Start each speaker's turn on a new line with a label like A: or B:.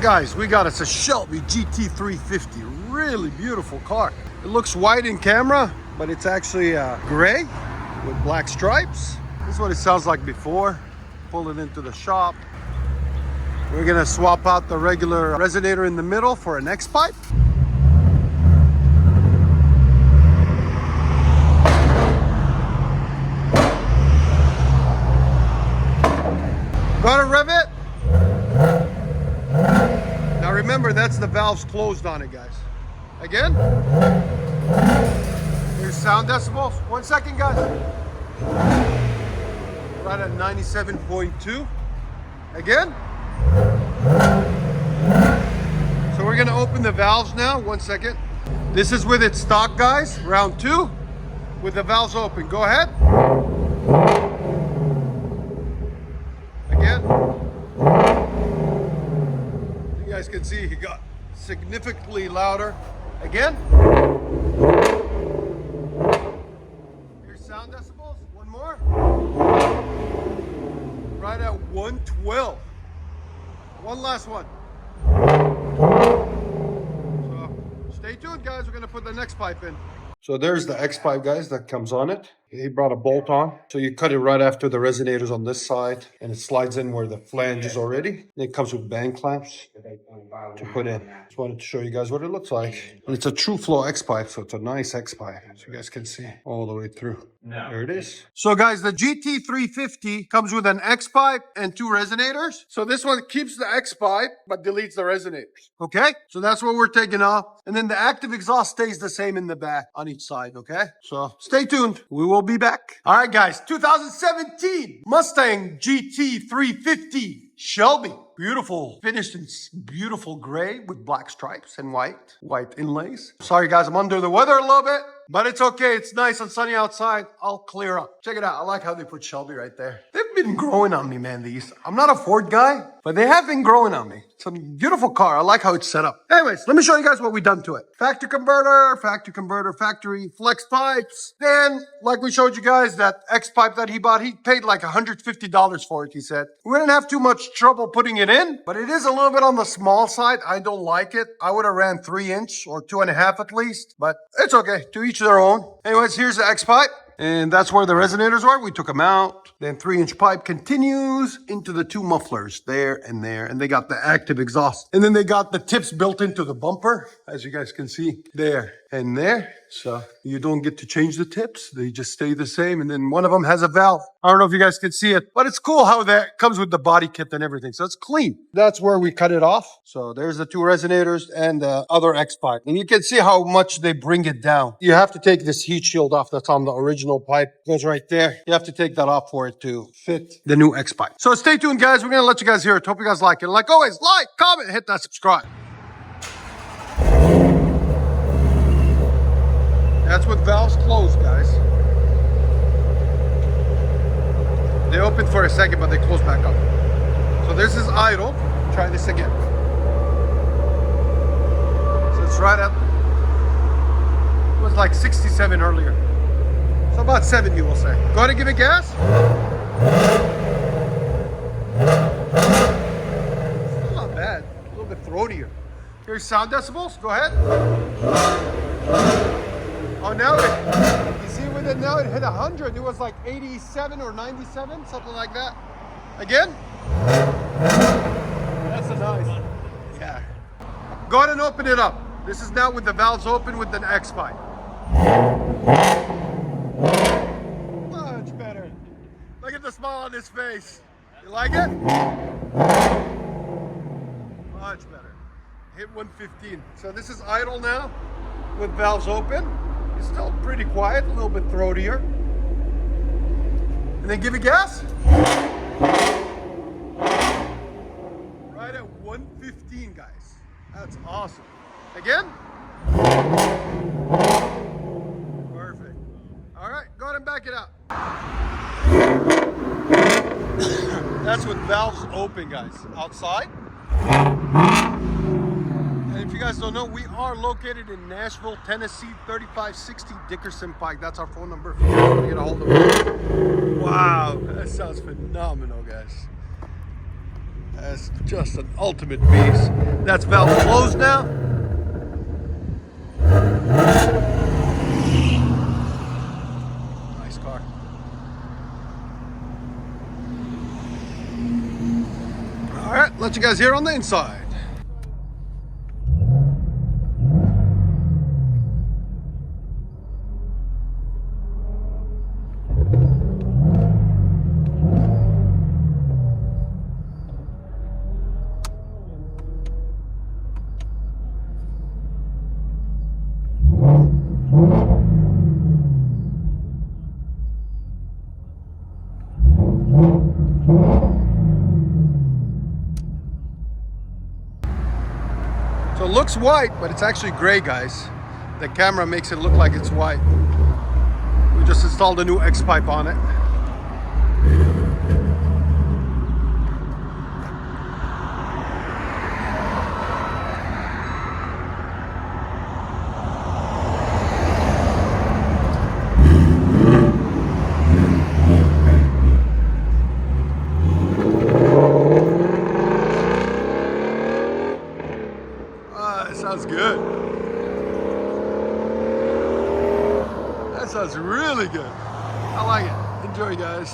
A: Guys, we got us a Shelby GT350, really beautiful car. It looks white in camera, but it's actually gray with black stripes. This is what it sounds like before. Pull it into the shop. We're gonna swap out the regular resonator in the middle for an X-pipe. Gotta rev it. Now remember, that's the valves closed on it, guys. Again. Here's sound decibels. 1 second, guys. Right at 97.2. Again. So we're gonna open the valves now. 1 second. This is with its stock, guys. Round 2 with the valves open. Go ahead. Again. You guys can see he got significantly louder. Again. Here's sound decibels. One more. Right at 112. One last one. So stay tuned, guys. We're gonna put the next pipe in. So there's the X-pipe, guys, that comes on it. He brought a bolt on. So you cut it right after the resonators on this side, and it slides in where the flange is already. And it comes with band clamps to put in. Just wanted to show you guys what it looks like. And it's a true flow X-pipe, so it's a nice X-pipe. So you guys can see all the way through. There it is. So guys, the GT350 comes with an X-pipe and 2 resonators. So this one keeps the X-pipe, but deletes the resonators. Okay? So that's what we're taking off. And then the active exhaust stays the same in the back on each side, okay? So stay tuned. We will be back. All right, guys. 2017 Mustang GT350 Shelby. Beautiful, finished in beautiful gray with black stripes and white inlays. Sorry guys, I'm under the weather a little bit, but it's okay. It's nice and sunny outside. I'll clear up. Check it out. I like how they put Shelby right there. They've been growing on me, man, these. I'm not a Ford guy, but they have been growing on me. It's a beautiful car. I like how it's set up. Anyways, let me show you guys what we've done to it. Factory converter, factory flex pipes. Then, like we showed you guys, that X-pipe that he bought, he paid like $150 for it, he said. We didn't have too much trouble putting it in, but it is a little bit on the small side. I don't like it. I would have ran 3-inch or 2.5 at least, but it's okay. To each their own. Anyways, here's the X-pipe. And that's where the resonators are. We took them out. Then 3-inch pipe continues into the 2 mufflers there. And they got the active exhaust. And then they got the tips built into the bumper, as you guys can see, there and there. So you don't get to change the tips. They just stay the same. And then one of them has a valve. I don't know if you guys can see it, but it's cool how that comes with the body kit and everything. So it's clean. That's where we cut it off. So there's the 2 resonators and the other X-pipe. And you can see how much they bring it down. You have to take this heat shield off that's on the original pipe. It goes right there. You have to take that off for it to fit the new X-pipe. So stay tuned, guys. We're going to let you guys hear it. Hope you guys like it. And like always, like, comment, hit that subscribe. That's with valves closed, guys. They opened for a second, but they closed back up. So this is idle. Try this again. So it's right up. It was like 67 earlier. So about 70, we'll say. Go ahead and give it gas. Still not bad. A little bit throatier. Here's sound decibels. Go ahead. Oh, now you see with it now, it hit 100. It was like 87 or 97, something like that. Again. That's a nice. Yeah. Go ahead and open it up. This is now with the valves open with an X-pipe. Much better. Look at the smile on his face. You like it? Much better. Hit 115. So this is idle now with valves open. It's still pretty quiet, a little bit throatier. And then give it gas. Right at 115, guys. That's awesome. Again. Perfect. All right, go ahead and back it up. That's with valves open, guys. Outside. And if you guys don't know, we are located in Nashville, Tennessee, 3560 Dickerson Pike. That's our phone number if you want to get a hold of us. Wow, that sounds phenomenal, guys. That's just an ultimate beast. That's valve closed now. Nice car. All right, let you guys hear on the inside. So it looks white, but it's actually gray, guys. The camera makes it look like it's white. We just installed a new X pipe on it. Sounds good. That sounds really good. I like it. Enjoy, guys.